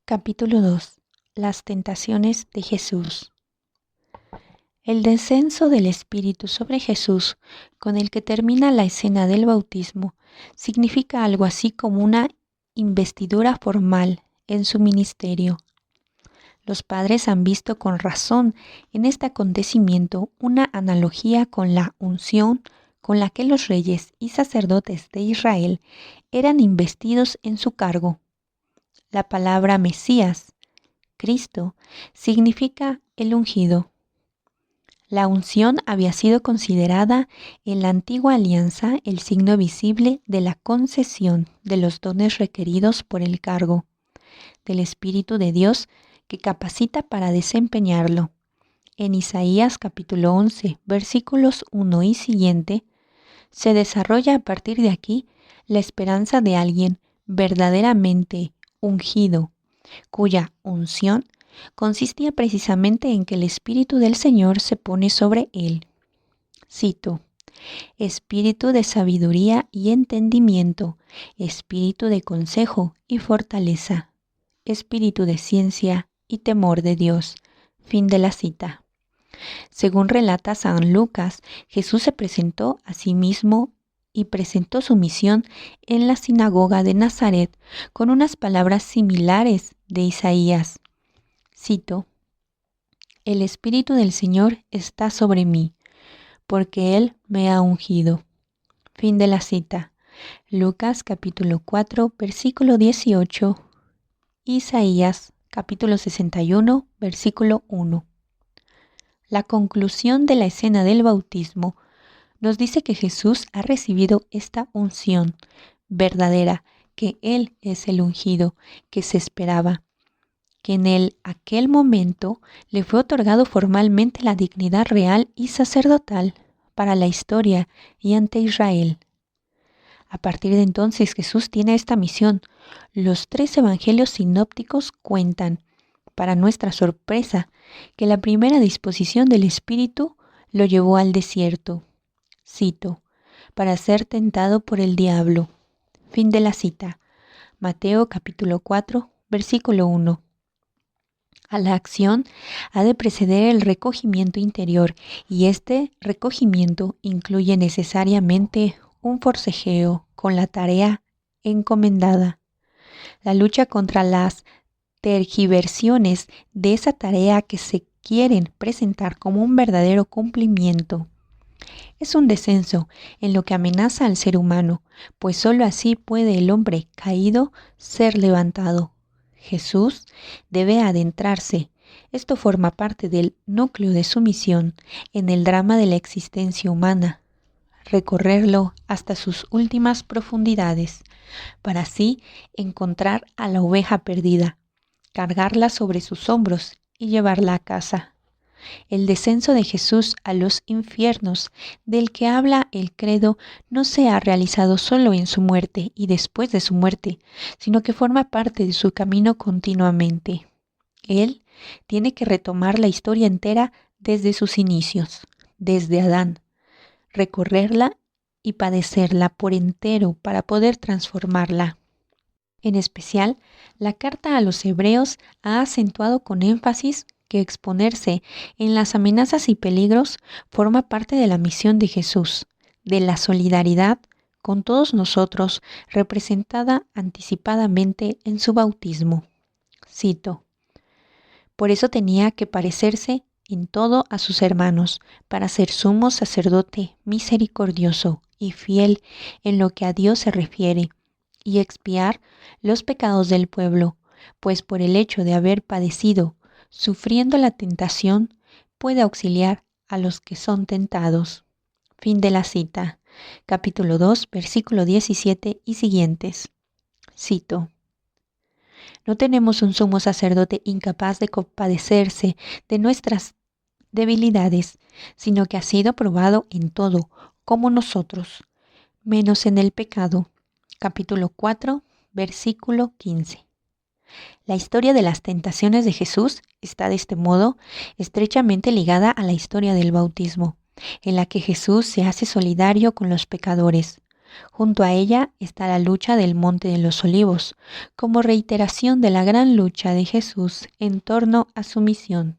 Capítulo 2. Las tentaciones de Jesús. El descenso del Espíritu sobre Jesús, con el que termina la escena del bautismo, significa algo así como una investidura formal en su ministerio. Los padres han visto con razón en este acontecimiento una analogía con la unción con la que los reyes y sacerdotes de Israel eran investidos en su cargo. La palabra Mesías, Cristo, significa el ungido. La unción había sido considerada en la antigua alianza el signo visible de la concesión de los dones requeridos por el cargo, del Espíritu de Dios que capacita para desempeñarlo. En Isaías capítulo 11, versículos 1 y siguiente, se desarrolla a partir de aquí la esperanza de alguien verdaderamente ungido, cuya unción consistía precisamente en que el Espíritu del Señor se pone sobre él. Cito: Espíritu de sabiduría y entendimiento, espíritu de consejo y fortaleza, espíritu de ciencia y temor de Dios. Fin de la cita. Según relata San Lucas, Jesús se presentó a sí mismo y presentó su misión en la sinagoga de Nazaret con unas palabras similares de Isaías. Cito: El Espíritu del Señor está sobre mí, porque Él me ha ungido. Fin de la cita. Lucas capítulo 4, versículo 18. Isaías capítulo 61, versículo 1. La conclusión de la escena del bautismo nos dice que Jesús ha recibido esta unción verdadera, que Él es el ungido que se esperaba, que en aquel momento le fue otorgado formalmente la dignidad real y sacerdotal para la historia y ante Israel. A partir de entonces Jesús tiene esta misión. Los 3 evangelios sinópticos cuentan, para nuestra sorpresa, que la primera disposición del Espíritu lo llevó al desierto. Cito: para ser tentado por el diablo. Fin de la cita. Mateo capítulo 4, versículo 1. A la acción ha de preceder el recogimiento interior, y este recogimiento incluye necesariamente un forcejeo con la tarea encomendada. La lucha contra las tergiversiones de esa tarea que se quieren presentar como un verdadero cumplimiento. Es un descenso en lo que amenaza al ser humano, pues sólo así puede el hombre caído ser levantado. Jesús debe adentrarse. Esto forma parte del núcleo de su misión en el drama de la existencia humana. Recorrerlo hasta sus últimas profundidades, para así encontrar a la oveja perdida, cargarla sobre sus hombros y llevarla a casa. El descenso de Jesús a los infiernos, del que habla el credo, no se ha realizado solo en su muerte y después de su muerte, sino que forma parte de su camino continuamente. Él tiene que retomar la historia entera desde sus inicios, desde Adán, recorrerla y padecerla por entero para poder transformarla. En especial, la carta a los Hebreos ha acentuado con énfasis que exponerse en las amenazas y peligros forma parte de la misión de Jesús, de la solidaridad con todos nosotros representada anticipadamente en su bautismo. Cito: por eso tenía que parecerse en todo a sus hermanos, para ser sumo sacerdote misericordioso y fiel en lo que a Dios se refiere, y expiar los pecados del pueblo, pues por el hecho de haber padecido, sufriendo la tentación, puede auxiliar a los que son tentados. Fin de la cita. Capítulo 2, versículo 17 y siguientes. Cito: no tenemos un sumo sacerdote incapaz de compadecerse de nuestras debilidades, sino que ha sido probado en todo, como nosotros, menos en el pecado. Capítulo 4, versículo 15. La historia de las tentaciones de Jesús está de este modo estrechamente ligada a la historia del bautismo, en la que Jesús se hace solidario con los pecadores. Junto a ella está la lucha del Monte de los Olivos, como reiteración de la gran lucha de Jesús en torno a su misión.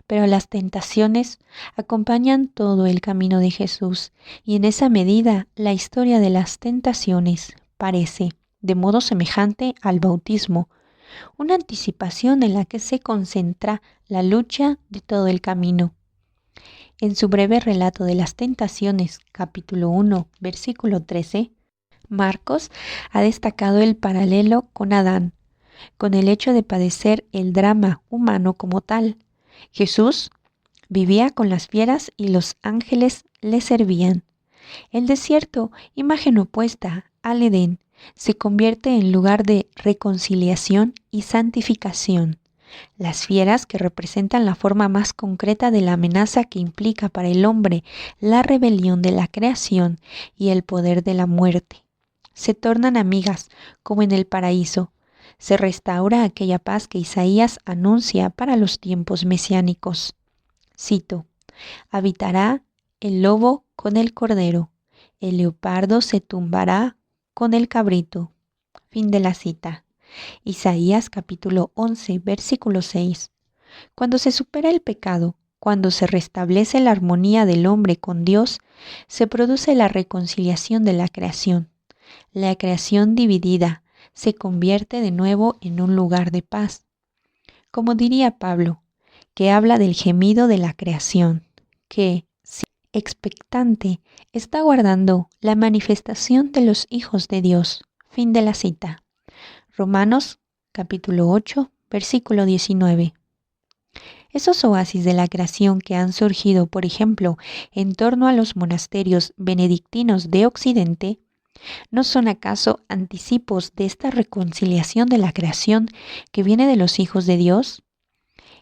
Pero las tentaciones acompañan todo el camino de Jesús, y en esa medida la historia de las tentaciones parece, de modo semejante al bautismo, una anticipación en la que se concentra la lucha de todo el camino. En su breve relato de las tentaciones, capítulo 1, versículo 13, Marcos ha destacado el paralelo con Adán, con el hecho de padecer el drama humano como tal. Jesús vivía con las fieras y los ángeles le servían. El desierto, imagen opuesta al Edén, se convierte en lugar de reconciliación y santificación. Las fieras, que representan la forma más concreta de la amenaza que implica para el hombre la rebelión de la creación y el poder de la muerte, se tornan amigas como en el paraíso. Se restaura aquella paz que Isaías anuncia para los tiempos mesiánicos. Cito: habitará el lobo con el cordero, el leopardo se tumbará con el cabrito. Fin de la cita. Isaías capítulo 11, versículo 6. Cuando se supera el pecado, cuando se restablece la armonía del hombre con Dios, se produce la reconciliación de la creación. La creación dividida se convierte de nuevo en un lugar de paz. Como diría Pablo, que habla del gemido de la creación, que, expectante, está aguardando la manifestación de los hijos de Dios. Fin de la cita. Romanos capítulo 8, versículo 19. Esos oasis de la creación que han surgido, por ejemplo, en torno a los monasterios benedictinos de Occidente, ¿no son acaso anticipos de esta reconciliación de la creación que viene de los hijos de Dios?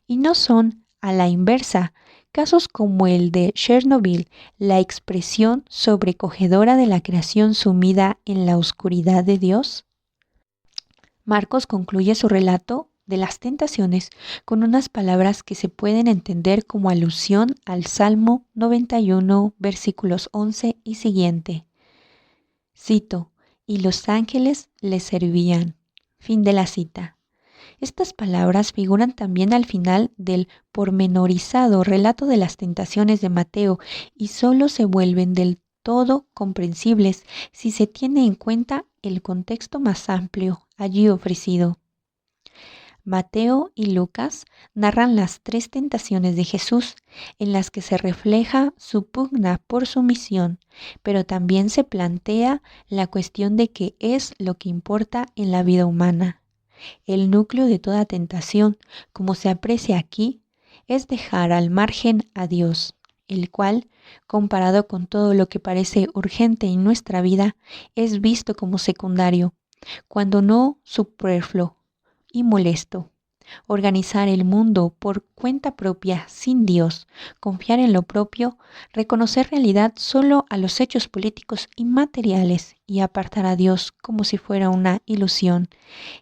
¿Y no son, a la inversa, casos como el de Chernobyl, la expresión sobrecogedora de la creación sumida en la oscuridad de Dios? Marcos concluye su relato de las tentaciones con unas palabras que se pueden entender como alusión al Salmo 91, versículos 11 y siguiente. Cito: y los ángeles le servían. Fin de la cita. Estas palabras figuran también al final del pormenorizado relato de las tentaciones de Mateo y solo se vuelven del todo comprensibles si se tiene en cuenta el contexto más amplio allí ofrecido. Mateo y Lucas narran las 3 tentaciones de Jesús, en las que se refleja su pugna por su misión, pero también se plantea la cuestión de qué es lo que importa en la vida humana. El núcleo de toda tentación, como se aprecia aquí, es dejar al margen a Dios, el cual, comparado con todo lo que parece urgente en nuestra vida, es visto como secundario, cuando no superfluo y molesto. Organizar el mundo por cuenta propia sin Dios, confiar en lo propio, reconocer realidad solo a los hechos políticos y materiales y apartar a Dios como si fuera una ilusión.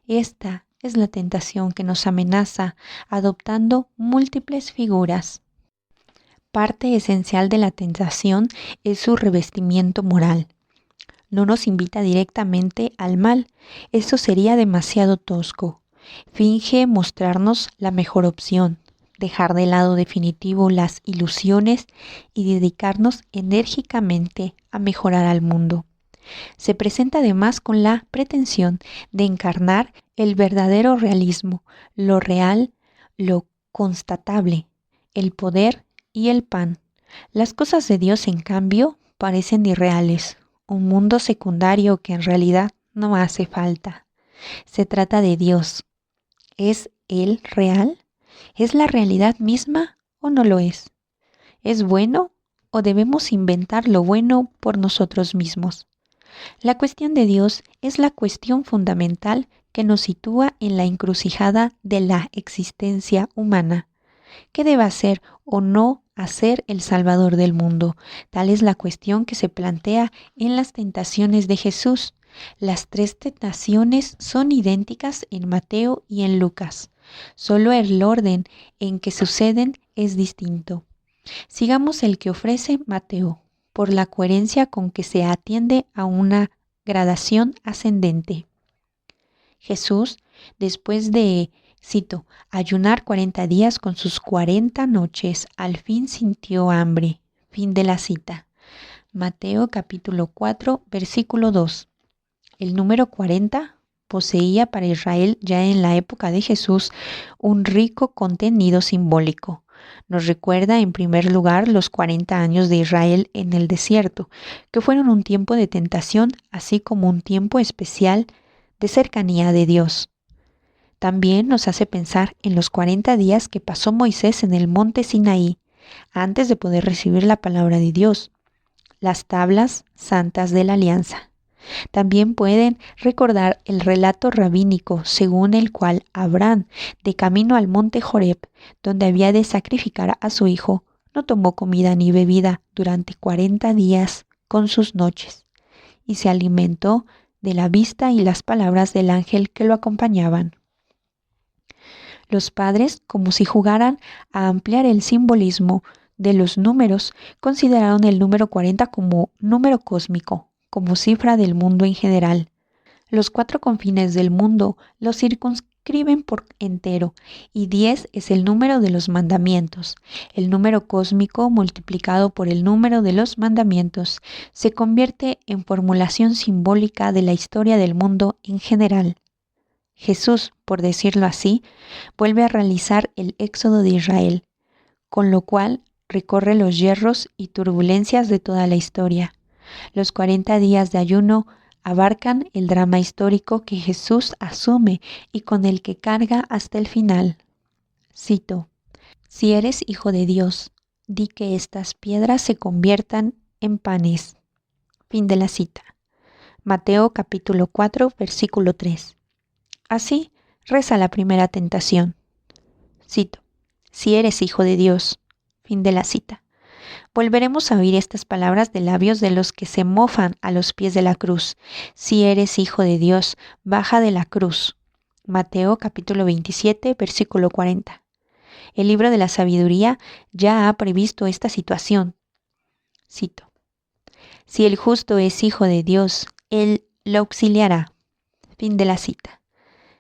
Esta es la tentación que nos amenaza, adoptando múltiples figuras. Parte esencial de la tentación es su revestimiento moral. No nos invita directamente al mal, eso sería demasiado tosco. Finge mostrarnos la mejor opción, dejar de lado definitivo las ilusiones y dedicarnos enérgicamente a mejorar al mundo. Se presenta además con la pretensión de encarnar el verdadero realismo, lo real, lo constatable, el poder y el pan. Las cosas de Dios, en cambio, parecen irreales, un mundo secundario que en realidad no hace falta. Se trata de Dios. ¿Es Él real? ¿Es la realidad misma o no lo es? ¿Es bueno o debemos inventar lo bueno por nosotros mismos? La cuestión de Dios es la cuestión fundamental que nos sitúa en la encrucijada de la existencia humana. ¿Qué debe hacer o no hacer el Salvador del mundo? Tal es la cuestión que se plantea en las tentaciones de Jesús. Las 3 tentaciones son idénticas en Mateo y en Lucas. Solo el orden en que suceden es distinto. Sigamos el que ofrece Mateo. por la coherencia con que se atiende a una gradación ascendente. Jesús, después de, cito, ayunar 40 días con sus 40 noches, al fin sintió hambre. Fin de la cita. Mateo capítulo 4, versículo 2. El número 40 poseía para Israel ya en la época de Jesús un rico contenido simbólico. Nos recuerda en primer lugar los 40 años de Israel en el desierto, que fueron un tiempo de tentación, así como un tiempo especial de cercanía de Dios. También nos hace pensar en los 40 días que pasó Moisés en el monte Sinaí, antes de poder recibir la palabra de Dios, las tablas santas de la alianza. También pueden recordar el relato rabínico según el cual Abraham, de camino al monte Joreb, donde había de sacrificar a su hijo, no tomó comida ni bebida durante 40 días con sus noches, y se alimentó de la vista y las palabras del ángel que lo acompañaban. Los padres, como si jugaran a ampliar el simbolismo de los números, consideraron el número 40 como número cósmico, como cifra del mundo en general. Los 4 confines del mundo los circunscriben por entero, y 10 es el número de los mandamientos. El número cósmico multiplicado por el número de los mandamientos se convierte en formulación simbólica de la historia del mundo en general. Jesús, por decirlo así, vuelve a realizar el éxodo de Israel, con lo cual recorre los yerros y turbulencias de toda la historia. Los 40 días de ayuno abarcan el drama histórico que Jesús asume y con el que carga hasta el final. Cito: Si eres hijo de Dios, di que estas piedras se conviertan en panes. Fin de la cita. Mateo capítulo 4, versículo 3. Así reza la primera tentación. Cito: Si eres hijo de Dios. Fin de la cita. Volveremos a oír estas palabras de labios de los que se mofan a los pies de la cruz. Si eres hijo de Dios, baja de la cruz. Mateo capítulo 27, versículo 40. El libro de la sabiduría ya ha previsto esta situación. Cito: Si el justo es hijo de Dios, él lo auxiliará. Fin de la cita.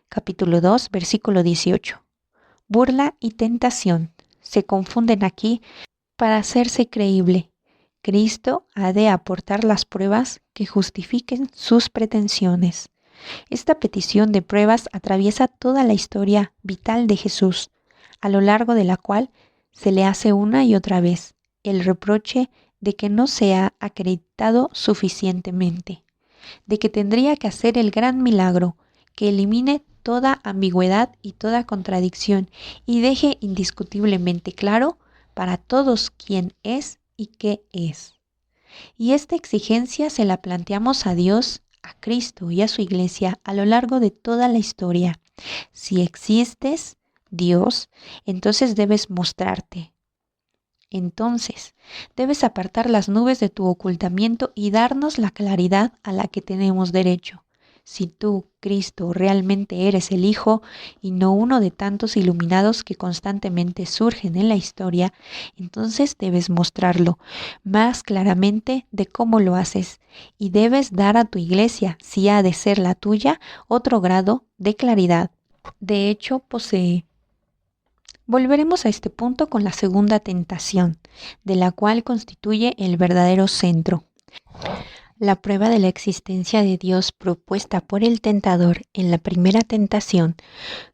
Capítulo 2, versículo 18. Burla y tentación se confunden aquí para hacerse creíble. Cristo ha de aportar las pruebas que justifiquen sus pretensiones. Esta petición de pruebas atraviesa toda la historia vital de Jesús, a lo largo de la cual se le hace una y otra vez el reproche de que no se ha acreditado suficientemente, de que tendría que hacer el gran milagro que elimine toda ambigüedad y toda contradicción y deje indiscutiblemente claro para todos quién es y qué es. Y esta exigencia se la planteamos a Dios, a Cristo y a su Iglesia a lo largo de toda la historia. Si existes, Dios, entonces debes mostrarte. Entonces, debes apartar las nubes de tu ocultamiento y darnos la claridad a la que tenemos derecho. Si tú, Cristo, realmente eres el Hijo y no uno de tantos iluminados que constantemente surgen en la historia, entonces debes mostrarlo más claramente de cómo lo haces y debes dar a tu iglesia, si ha de ser la tuya, otro grado de claridad. De hecho, posee. Volveremos a este punto con la segunda tentación, de la cual constituye el verdadero centro. La prueba de la existencia de Dios propuesta por el tentador en la primera tentación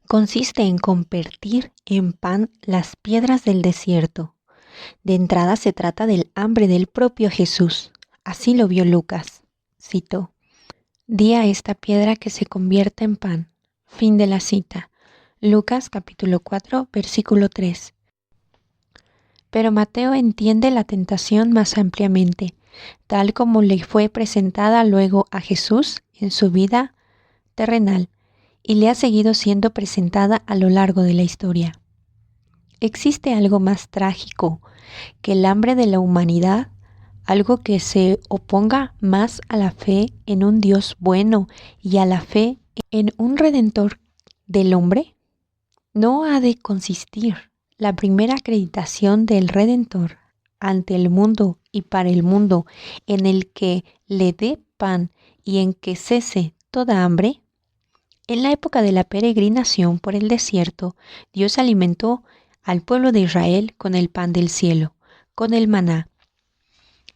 consiste en convertir en pan las piedras del desierto. De entrada se trata del hambre del propio Jesús. Así lo vio Lucas. Cito: Di a esta piedra que se convierta en pan. Fin de la cita. Lucas capítulo 4, versículo 3. Pero Mateo entiende la tentación más ampliamente, tal como le fue presentada luego a Jesús en su vida terrenal y le ha seguido siendo presentada a lo largo de la historia. ¿Existe algo más trágico que el hambre de la humanidad? ¿Algo que se oponga más a la fe en un Dios bueno y a la fe en un Redentor del hombre? No ha de consistir la primera acreditación del Redentor ante el mundo y para el mundo, en el que le dé pan y en que cese toda hambre? En la época de la peregrinación por el desierto, Dios alimentó al pueblo de Israel con el pan del cielo, con el maná.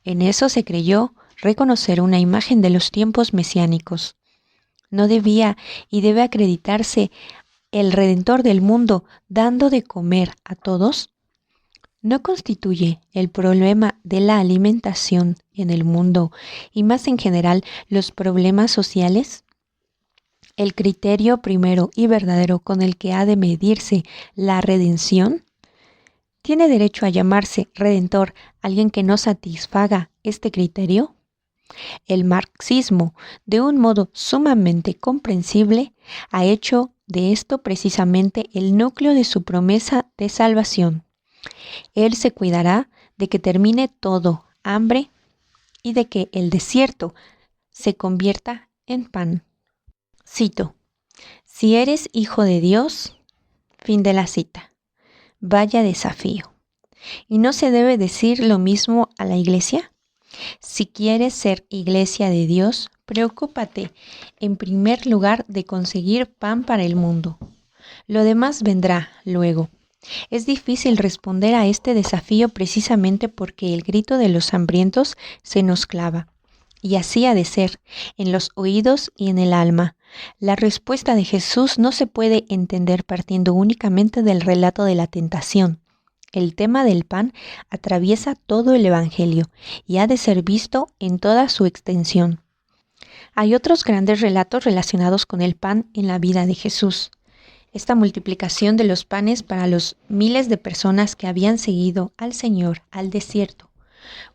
En eso se creyó reconocer una imagen de los tiempos mesiánicos. No debía y debe acreditarse el Redentor del mundo dando de comer a todos. ¿No constituye el problema de la alimentación en el mundo y más en general los problemas sociales el criterio primero y verdadero con el que ha de medirse la redención? ¿Tiene derecho a llamarse redentor alguien que no satisfaga este criterio? El marxismo, de un modo sumamente comprensible, ha hecho de esto precisamente el núcleo de su promesa de salvación. Él se cuidará de que termine todo hambre y de que el desierto se convierta en pan. Cito: si eres hijo de Dios, fin de la cita. Vaya desafío. ¿Y no se debe decir lo mismo a la iglesia? Si quieres ser iglesia de Dios, preocúpate en primer lugar de conseguir pan para el mundo. Lo demás vendrá luego. Es difícil responder a este desafío precisamente porque el grito de los hambrientos se nos clava. Y así ha de ser, en los oídos y en el alma. La respuesta de Jesús no se puede entender partiendo únicamente del relato de la tentación. El tema del pan atraviesa todo el Evangelio y ha de ser visto en toda su extensión. Hay otros grandes relatos relacionados con el pan en la vida de Jesús. Esta multiplicación de los panes para los miles de personas que habían seguido al Señor al desierto.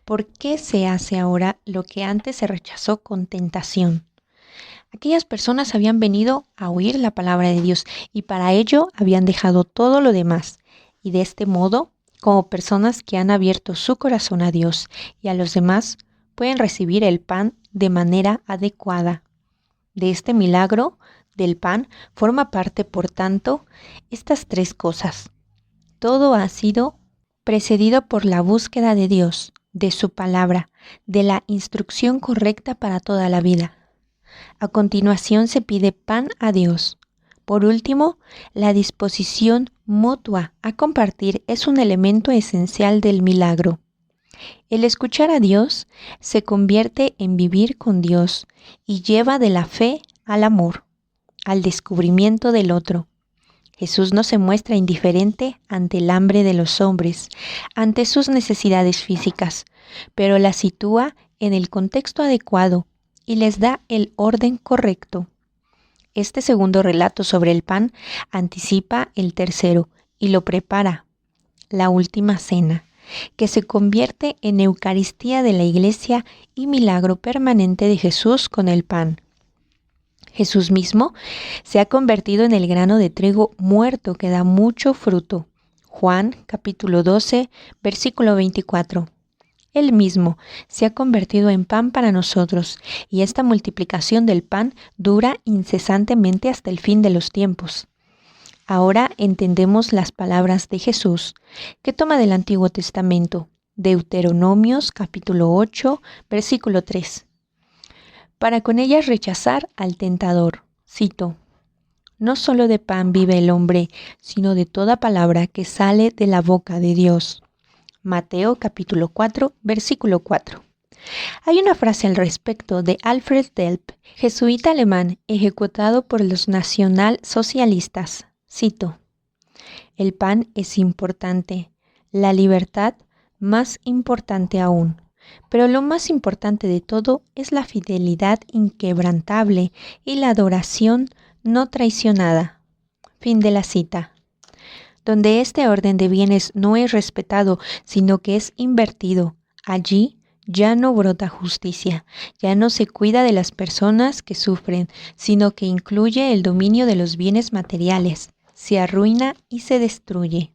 ¿Por qué se hace ahora lo que antes se rechazó con tentación? Aquellas personas habían venido a oír la palabra de Dios y para ello habían dejado todo lo demás. Y de este modo, como personas que han abierto su corazón a Dios y a los demás, pueden recibir el pan de manera adecuada. De este milagro del pan forma parte, por tanto, estas tres cosas. Todo ha sido precedido por la búsqueda de Dios, de su palabra, de la instrucción correcta para toda la vida. A continuación se pide pan a Dios. Por último, la disposición mutua a compartir es un elemento esencial del milagro. El escuchar a Dios se convierte en vivir con Dios y lleva de la fe al amor, al descubrimiento del otro. Jesús no se muestra indiferente ante el hambre de los hombres, ante sus necesidades físicas, pero la sitúa en el contexto adecuado y les da el orden correcto. Este segundo relato sobre el pan anticipa el tercero y lo prepara, la última cena, que se convierte en Eucaristía de la Iglesia y milagro permanente de Jesús con el pan. Jesús mismo se ha convertido en el grano de trigo muerto que da mucho fruto. Juan capítulo 12, versículo 24. Él mismo se ha convertido en pan para nosotros, y esta multiplicación del pan dura incesantemente hasta el fin de los tiempos. Ahora entendemos las palabras de Jesús, que toma del Antiguo Testamento, Deuteronomios capítulo 8, versículo 3. Para con ellas rechazar al tentador. Cito: no solo de pan vive el hombre, sino de toda palabra que sale de la boca de Dios. Mateo capítulo 4, versículo 4. Hay una frase al respecto de Alfred Delp, jesuita alemán ejecutado por los nacionalsocialistas. Cito: el pan es importante, la libertad más importante aún. Pero lo más importante de todo es la fidelidad inquebrantable y la adoración no traicionada. Fin de la cita. Donde este orden de bienes no es respetado, sino que es invertido, allí ya no brota justicia, ya no se cuida de las personas que sufren, sino que incluye el dominio de los bienes materiales, se arruina y se destruye.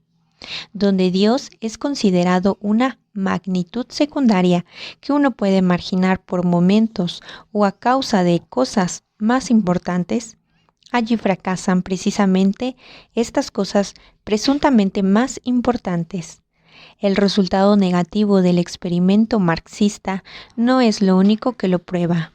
Donde Dios es considerado una magnitud secundaria que uno puede marginar por momentos o a causa de cosas más importantes, allí fracasan precisamente estas cosas presuntamente más importantes. El resultado negativo del experimento marxista no es lo único que lo prueba.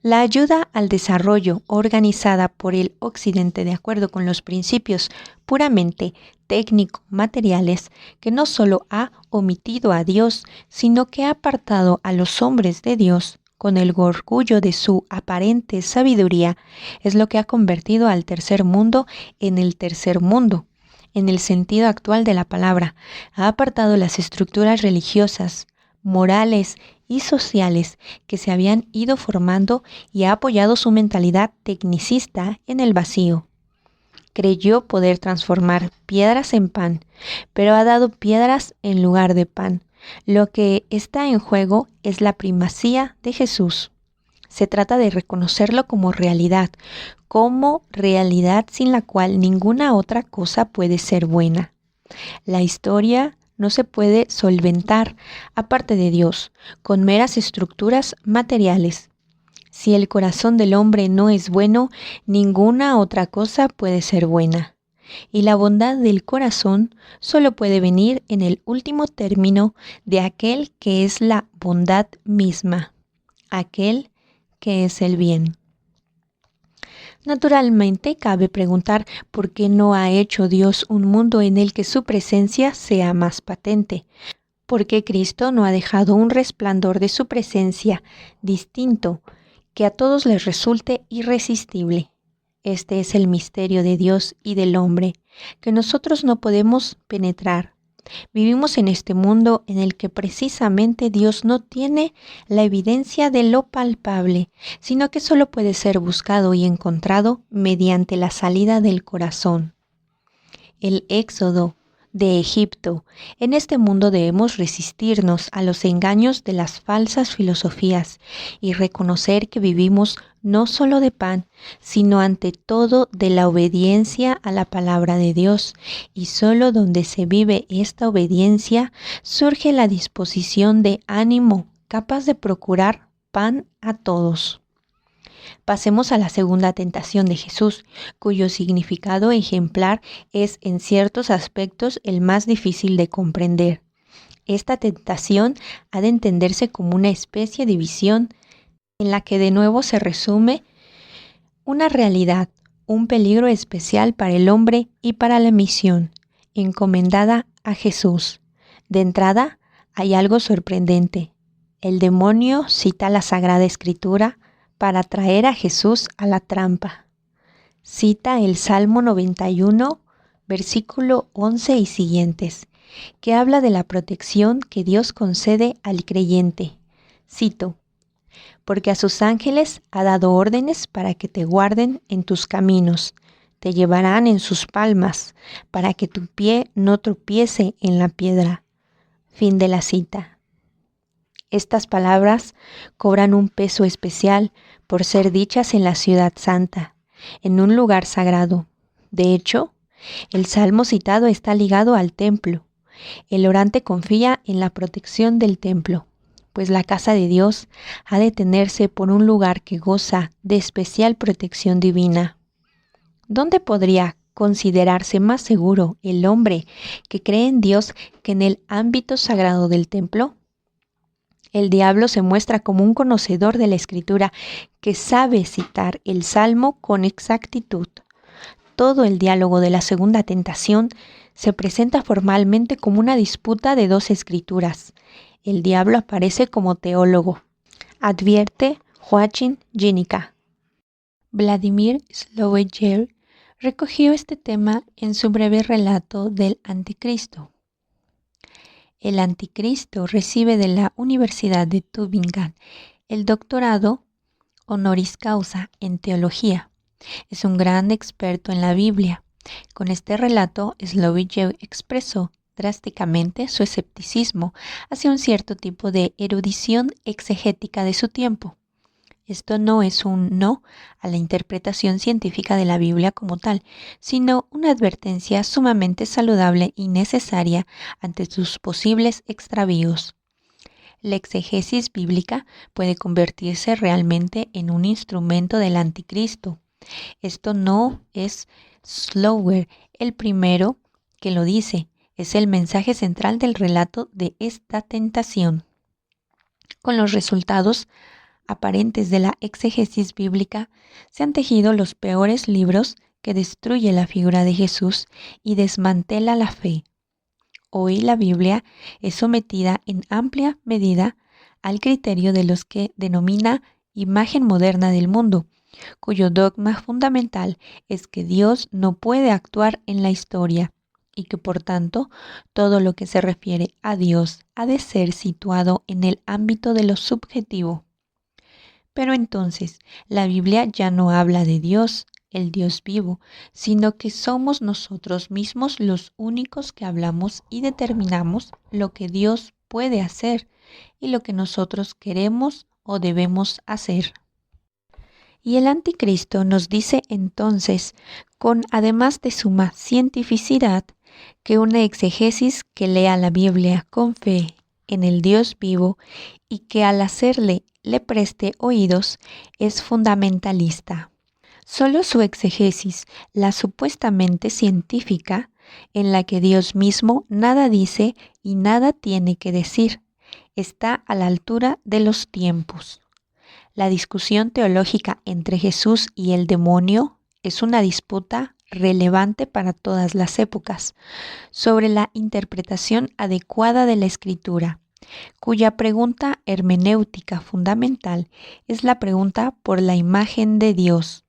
La ayuda al desarrollo organizada por el Occidente de acuerdo con los principios puramente técnico-materiales que no solo ha omitido a Dios, sino que ha apartado a los hombres de Dios con el orgullo de su aparente sabiduría, es lo que ha convertido al tercer mundo en el tercer mundo. En el sentido actual de la palabra, ha apartado las estructuras religiosas, morales y sociales que se habían ido formando y ha apoyado su mentalidad tecnicista en el vacío. Creyó poder transformar piedras en pan, pero ha dado piedras en lugar de pan. Lo que está en juego es la primacía de Jesús. Se trata de reconocerlo como realidad sin la cual ninguna otra cosa puede ser buena. La historia no se puede solventar, aparte de Dios, con meras estructuras materiales. Si el corazón del hombre no es bueno, ninguna otra cosa puede ser buena. Y la bondad del corazón solo puede venir en el último término de aquel que es la bondad misma, aquel que es el bien. Naturalmente, cabe preguntar por qué no ha hecho Dios un mundo en el que su presencia sea más patente. ¿Por qué Cristo no ha dejado un resplandor de su presencia distinto que a todos les resulte irresistible? Este es el misterio de Dios y del hombre, que nosotros no podemos penetrar. Vivimos en este mundo en el que precisamente Dios no tiene la evidencia de lo palpable, sino que solo puede ser buscado y encontrado mediante la salida del corazón. El éxodo de Egipto. En este mundo debemos resistirnos a los engaños de las falsas filosofías y reconocer que vivimos no solo de pan, sino ante todo de la obediencia a la palabra de Dios, y solo donde se vive esta obediencia surge la disposición de ánimo capaz de procurar pan a todos. Pasemos a la segunda tentación de Jesús, cuyo significado ejemplar es en ciertos aspectos el más difícil de comprender. Esta tentación ha de entenderse como una especie de visión en la que de nuevo se resume una realidad, un peligro especial para el hombre y para la misión, encomendada a Jesús. De entrada, hay algo sorprendente. El demonio cita la Sagrada Escritura para traer a Jesús a la trampa. Cita el Salmo 91, versículo 11 y siguientes, que habla de la protección que Dios concede al creyente. Cito: porque a sus ángeles ha dado órdenes para que te guarden en tus caminos, te llevarán en sus palmas, para que tu pie no tropiece en la piedra. Fin de la cita. Estas palabras cobran un peso especial por ser dichas en la ciudad santa, en un lugar sagrado. De hecho, el salmo citado está ligado al templo. El orante confía en la protección del templo, pues la casa de Dios ha de tenerse por un lugar que goza de especial protección divina. ¿Dónde podría considerarse más seguro el hombre que cree en Dios que en el ámbito sagrado del templo? El diablo se muestra como un conocedor de la Escritura que sabe citar el Salmo con exactitud. Todo el diálogo de la segunda tentación se presenta formalmente como una disputa de dos escrituras. El diablo aparece como teólogo, advierte Joachim Ginnica. Vladimir Slobojev recogió este tema en su breve relato del Anticristo. El Anticristo recibe de la Universidad de Tübingen el doctorado honoris causa en teología. Es un gran experto en la Biblia. Con este relato, Slobojev expresó drásticamente su escepticismo hacia un cierto tipo de erudición exegética de su tiempo. Esto no es un no a la interpretación científica de la Biblia como tal, sino una advertencia sumamente saludable y necesaria ante sus posibles extravíos. La exegesis bíblica puede convertirse realmente en un instrumento del anticristo. Esto no es Slower el primero que lo dice. es el mensaje central del relato de esta tentación. Con los resultados aparentes de la exégesis bíblica, se han tejido los peores libros que destruye la figura de Jesús y desmantela la fe. Hoy la Biblia es sometida en amplia medida al criterio de los que denomina imagen moderna del mundo, cuyo dogma fundamental es que Dios no puede actuar en la historia y que por tanto todo lo que se refiere a Dios ha de ser situado en el ámbito de lo subjetivo. Pero entonces la Biblia ya no habla de Dios, el Dios vivo, sino que somos nosotros mismos los únicos que hablamos y determinamos lo que Dios puede hacer y lo que nosotros queremos o debemos hacer. Y el anticristo nos dice entonces, con además de suma cientificidad, que una exegesis que lea la Biblia con fe en el Dios vivo y que al hacerle le preste oídos es fundamentalista. Solo su exegesis, la supuestamente científica, en la que Dios mismo nada dice y nada tiene que decir, está a la altura de los tiempos. La discusión teológica entre Jesús y el demonio es una disputa relevante para todas las épocas sobre la interpretación adecuada de la Escritura, cuya pregunta hermenéutica fundamental es la pregunta por la imagen de Dios.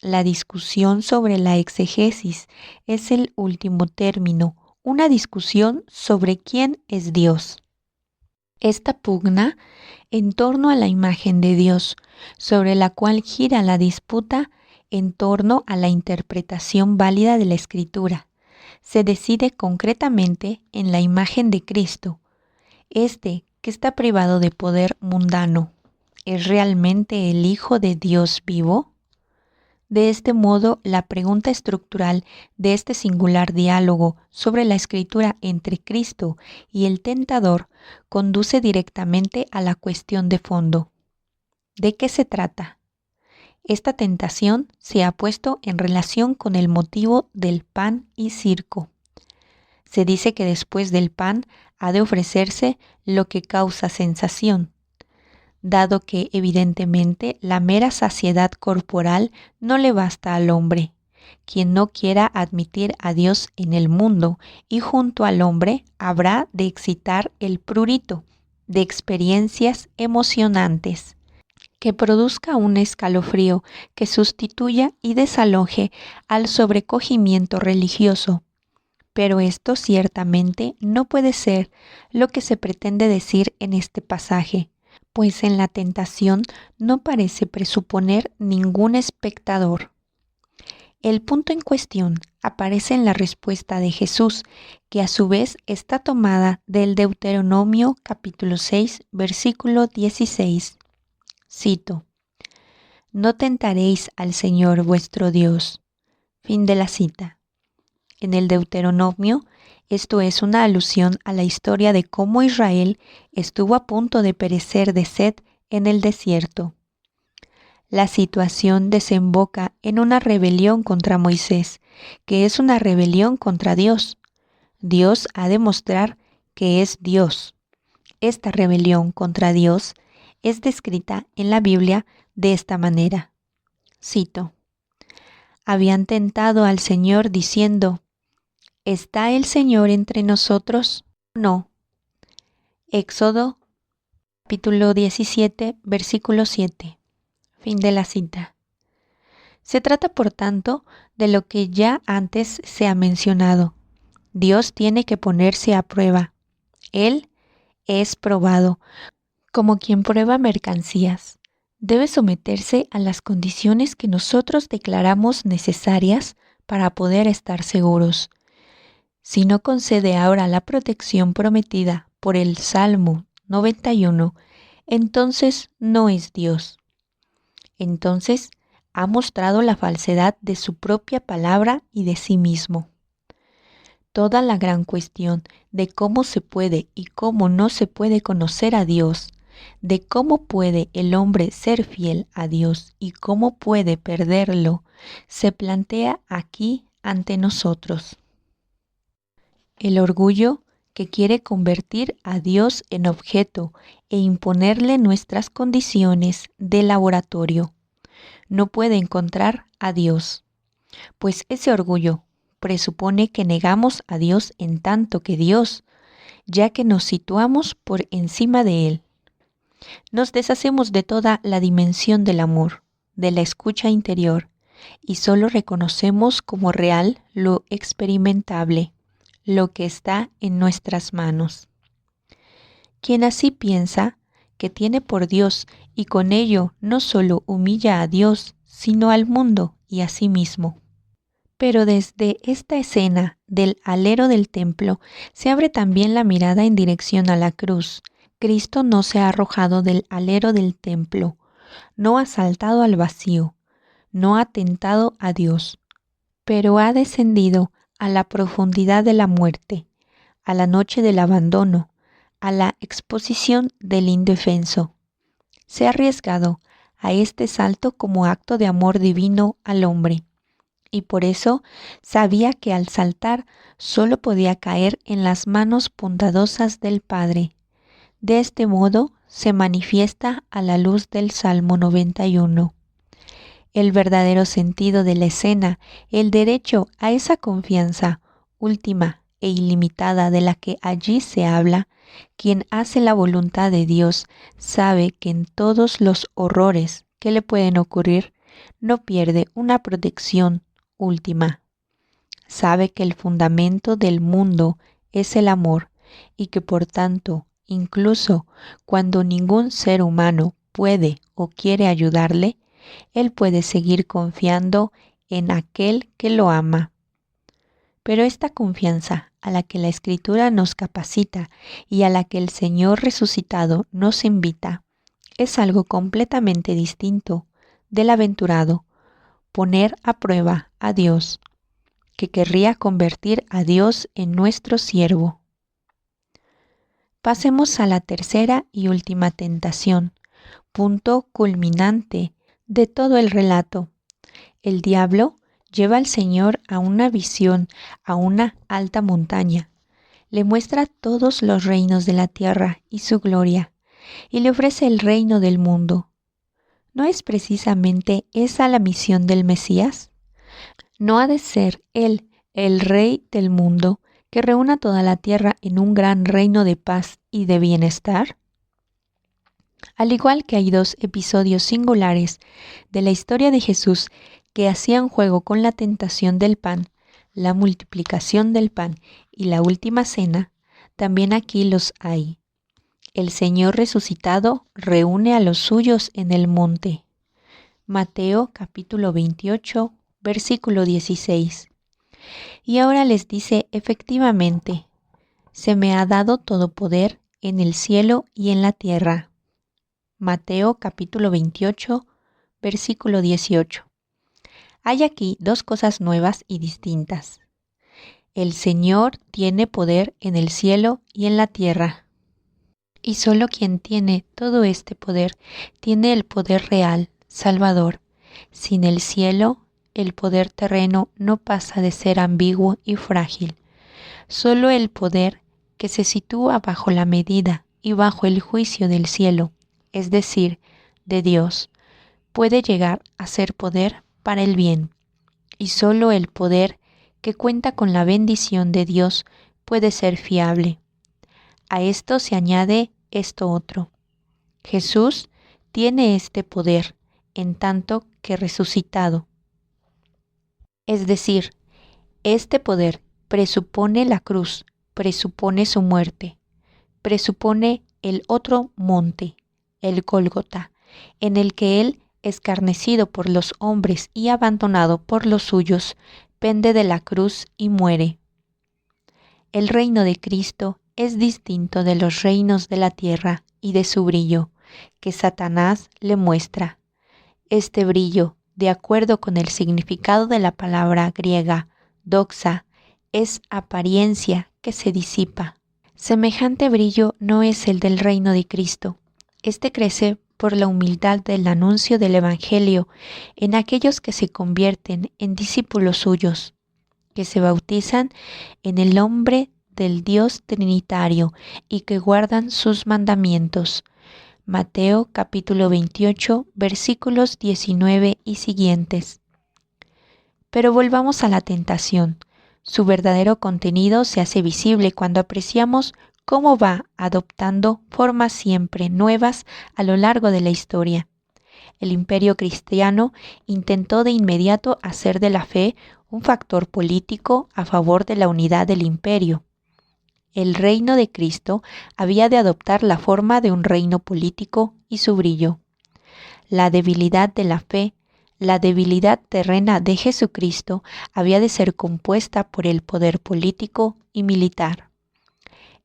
La discusión sobre la exegesis es el último término, una discusión sobre quién es Dios. Esta pugna en torno a la imagen de Dios, sobre la cual gira la disputa en torno a la interpretación válida de la Escritura, se decide concretamente en la imagen de Cristo. Este, que está privado de poder mundano, ¿es realmente el Hijo de Dios vivo? De este modo, la pregunta estructural de este singular diálogo sobre la escritura entre Cristo y el tentador conduce directamente a la cuestión de fondo. ¿De qué se trata? Esta tentación se ha puesto en relación con el motivo del pan y circo. Se dice que después del pan ha de ofrecerse lo que causa sensación, dado que evidentemente la mera saciedad corporal no le basta al hombre, quien no quiera admitir a Dios en el mundo, y junto al hombre habrá de excitar el prurito de experiencias emocionantes, que produzca un escalofrío que sustituya y desaloje al sobrecogimiento religioso. Pero esto ciertamente no puede ser lo que se pretende decir en este pasaje, pues en la tentación no parece presuponer ningún espectador. El punto en cuestión aparece en la respuesta de Jesús, que a su vez está tomada del Deuteronomio capítulo 6, versículo 16. Cito: «No tentaréis al Señor vuestro Dios». Fin de la cita. En el Deuteronomio, esto es una alusión a la historia de cómo Israel estuvo a punto de perecer de sed en el desierto. La situación desemboca en una rebelión contra Moisés, que es una rebelión contra Dios. Dios ha de mostrar que es Dios. Esta rebelión contra Dios es descrita en la Biblia de esta manera. Cito: «Habían tentado al Señor diciendo: ¿está el Señor entre nosotros? No». Éxodo capítulo 17, versículo 7. Fin de la cita. Se trata, por tanto, de lo que ya antes se ha mencionado. Dios tiene que ponerse a prueba. Él es probado, como quien prueba mercancías. Debe someterse a las condiciones que nosotros declaramos necesarias para poder estar seguros. Si no concede ahora la protección prometida por el Salmo 91, entonces no es Dios. Entonces ha mostrado la falsedad de su propia palabra y de sí mismo. Toda la gran cuestión de cómo se puede y cómo no se puede conocer a Dios, de cómo puede el hombre ser fiel a Dios y cómo puede perderlo, se plantea aquí ante nosotros. El orgullo que quiere convertir a Dios en objeto e imponerle nuestras condiciones de laboratorio. No puede encontrar a Dios, pues ese orgullo presupone que negamos a Dios en tanto que Dios, ya que nos situamos por encima de Él. Nos deshacemos de toda la dimensión del amor, de la escucha interior, y solo reconocemos como real lo experimentable, lo que está en nuestras manos. Quien así piensa que tiene por Dios y con ello no solo humilla a Dios, sino al mundo y a sí mismo. Pero desde esta escena del alero del templo se abre también la mirada en dirección a la cruz. Cristo no se ha arrojado del alero del templo, no ha saltado al vacío, no ha tentado a Dios, pero ha descendido a la profundidad de la muerte, a la noche del abandono, a la exposición del indefenso. Se ha arriesgado a este salto como acto de amor divino al hombre, y por eso sabía que al saltar solo podía caer en las manos bondadosas del Padre. De este modo se manifiesta a la luz del Salmo 91. El verdadero sentido de la escena, el derecho a esa confianza última e ilimitada de la que allí se habla. Quien hace la voluntad de Dios sabe que en todos los horrores que le pueden ocurrir no pierde una protección última. Sabe que el fundamento del mundo es el amor y que por tanto, incluso cuando ningún ser humano puede o quiere ayudarle, él puede seguir confiando en aquel que lo ama. Pero esta confianza a la que la Escritura nos capacita y a la que el Señor resucitado nos invita, es algo completamente distinto del aventurado, poner a prueba a Dios, que querría convertir a Dios en nuestro siervo. Pasemos a la tercera y última tentación, punto culminante de todo el relato. El diablo lleva al Señor a una visión, a una alta montaña. Le muestra todos los reinos de la tierra y su gloria, y le ofrece el reino del mundo. ¿No es precisamente esa la misión del Mesías? ¿No ha de ser Él el Rey del mundo que reúna toda la tierra en un gran reino de paz y de bienestar? Al igual que hay dos episodios singulares de la historia de Jesús que hacían juego con la tentación del pan, la multiplicación del pan y la última cena, también aquí los hay. El Señor resucitado reúne a los suyos en el monte. Mateo capítulo 28, versículo 16. Y ahora les dice efectivamente, se me ha dado todo poder en el cielo y en la tierra. Mateo capítulo 28, versículo 18. Hay aquí dos cosas nuevas y distintas. El Señor tiene poder en el cielo y en la tierra. Y solo quien tiene todo este poder tiene el poder real, salvador. Sin el cielo, el poder terreno no pasa de ser ambiguo y frágil. Solo el poder que se sitúa bajo la medida y bajo el juicio del cielo, es decir, de Dios, puede llegar a ser poder para el bien. Y solo el poder que cuenta con la bendición de Dios puede ser fiable. A esto se añade esto otro. Jesús tiene este poder en tanto que resucitado. Es decir, este poder presupone la cruz, presupone su muerte, presupone el otro monte, el Gólgota, en el que Él, escarnecido por los hombres y abandonado por los suyos, pende de la cruz y muere. El reino de Cristo es distinto de los reinos de la tierra y de su brillo, que Satanás le muestra. Este brillo, de acuerdo con el significado de la palabra griega doxa, es apariencia que se disipa. Semejante brillo no es el del reino de Cristo. Este crece por la humildad del anuncio del Evangelio en aquellos que se convierten en discípulos suyos, que se bautizan en el nombre del Dios Trinitario y que guardan sus mandamientos. Mateo capítulo 28, versículos 19 y siguientes. Pero volvamos a la tentación. Su verdadero contenido se hace visible cuando apreciamos cómo va adoptando formas siempre nuevas a lo largo de la historia. El imperio cristiano intentó de inmediato hacer de la fe un factor político a favor de la unidad del imperio. El reino de Cristo había de adoptar la forma de un reino político y su brillo. La debilidad de la fe, la debilidad terrena de Jesucristo había de ser compuesta por el poder político y militar.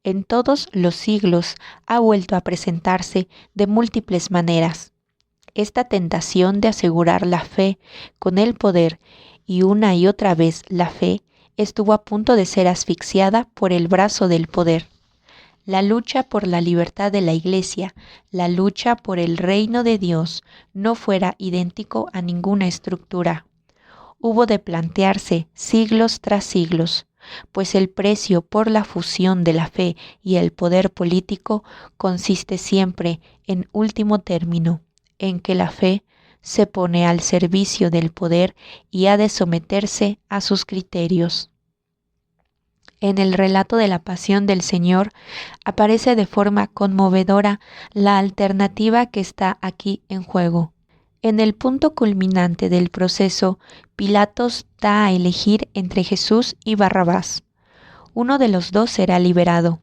En todos los siglos ha vuelto a presentarse de múltiples maneras. Esta tentación de asegurar la fe con el poder y una y otra vez la fe estuvo a punto de ser asfixiada por el brazo del poder. La lucha por la libertad de la Iglesia, la lucha por el reino de Dios, no fuera idéntico a ninguna estructura. Hubo de plantearse siglos tras siglos, pues el precio por la fusión de la fe y el poder político consiste siempre, en último término, en que la fe se pone al servicio del poder y ha de someterse a sus criterios. En el relato de la pasión del Señor aparece de forma conmovedora la alternativa que está aquí en juego. En el punto culminante del proceso, Pilatos da a elegir entre Jesús y Barrabás. Uno de los dos será liberado.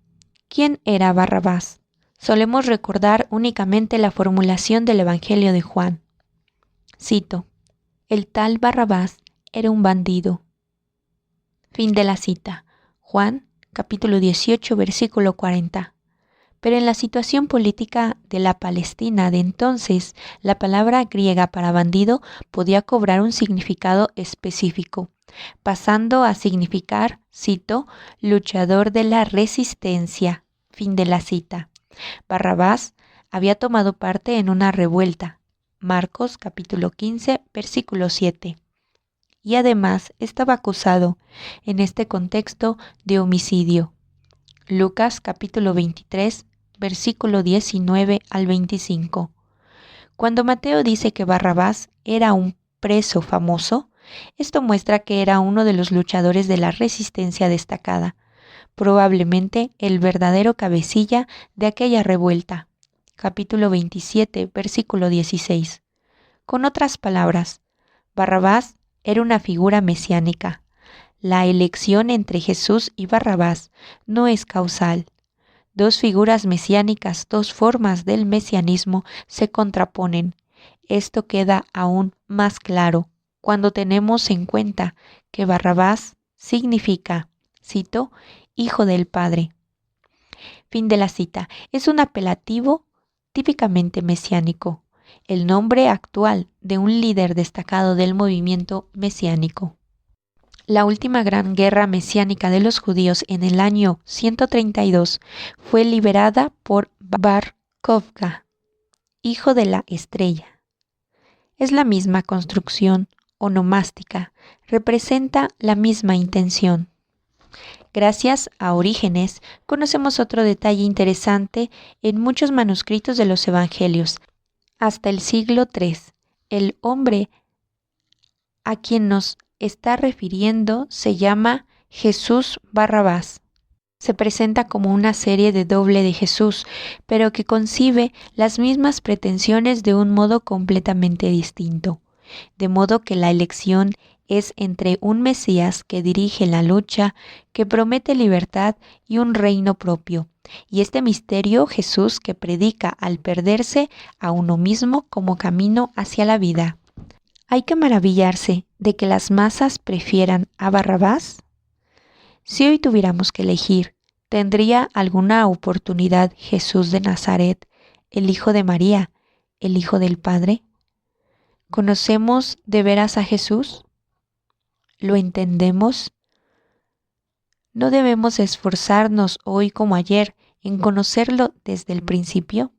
¿Quién era Barrabás? Solemos recordar únicamente la formulación del Evangelio de Juan. Cito: el tal Barrabás era un bandido. Fin de la cita. Juan, capítulo 18, versículo 40. Pero en la situación política de la Palestina de entonces, la palabra griega para bandido podía cobrar un significado específico, pasando a significar, cito, luchador de la resistencia. Fin de la cita. Barrabás había tomado parte en una revuelta. Marcos capítulo 15, versículo 7. Y además estaba acusado, en este contexto, de homicidio. Lucas capítulo 23, versículo 19 al 25. Cuando Mateo dice que Barrabás era un preso famoso, esto muestra que era uno de los luchadores de la resistencia destacada, probablemente el verdadero cabecilla de aquella revuelta. Capítulo 27, versículo 16. Con otras palabras, Barrabás era una figura mesiánica. La elección entre Jesús y Barrabás no es causal. Dos figuras mesiánicas, dos formas del mesianismo se contraponen. Esto queda aún más claro cuando tenemos en cuenta que Barrabás significa, cito, Hijo del Padre. Fin de la cita. Es un apelativo típicamente mesiánico, el nombre actual de un líder destacado del movimiento mesiánico. La última gran guerra mesiánica de los judíos en el año 132 fue liderada por Bar Kokhba, hijo de la estrella. Es la misma construcción onomástica, representa la misma intención. Gracias a Orígenes, conocemos otro detalle interesante en muchos manuscritos de los Evangelios. Hasta el siglo III, el hombre a quien nos está refiriendo se llama Jesús Barrabás. Se presenta como una serie de doble de Jesús, pero que concibe las mismas pretensiones de un modo completamente distinto. De modo que la elección es entre un Mesías que dirige la lucha, que promete libertad y un reino propio, y este misterio Jesús que predica al perderse a uno mismo como camino hacia la vida. ¿Hay que maravillarse de que las masas prefieran a Barrabás? Si hoy tuviéramos que elegir, ¿tendría alguna oportunidad Jesús de Nazaret, el Hijo de María, el Hijo del Padre? ¿Conocemos de veras a Jesús? ¿Lo entendemos? ¿No debemos esforzarnos hoy como ayer en conocerlo desde el principio?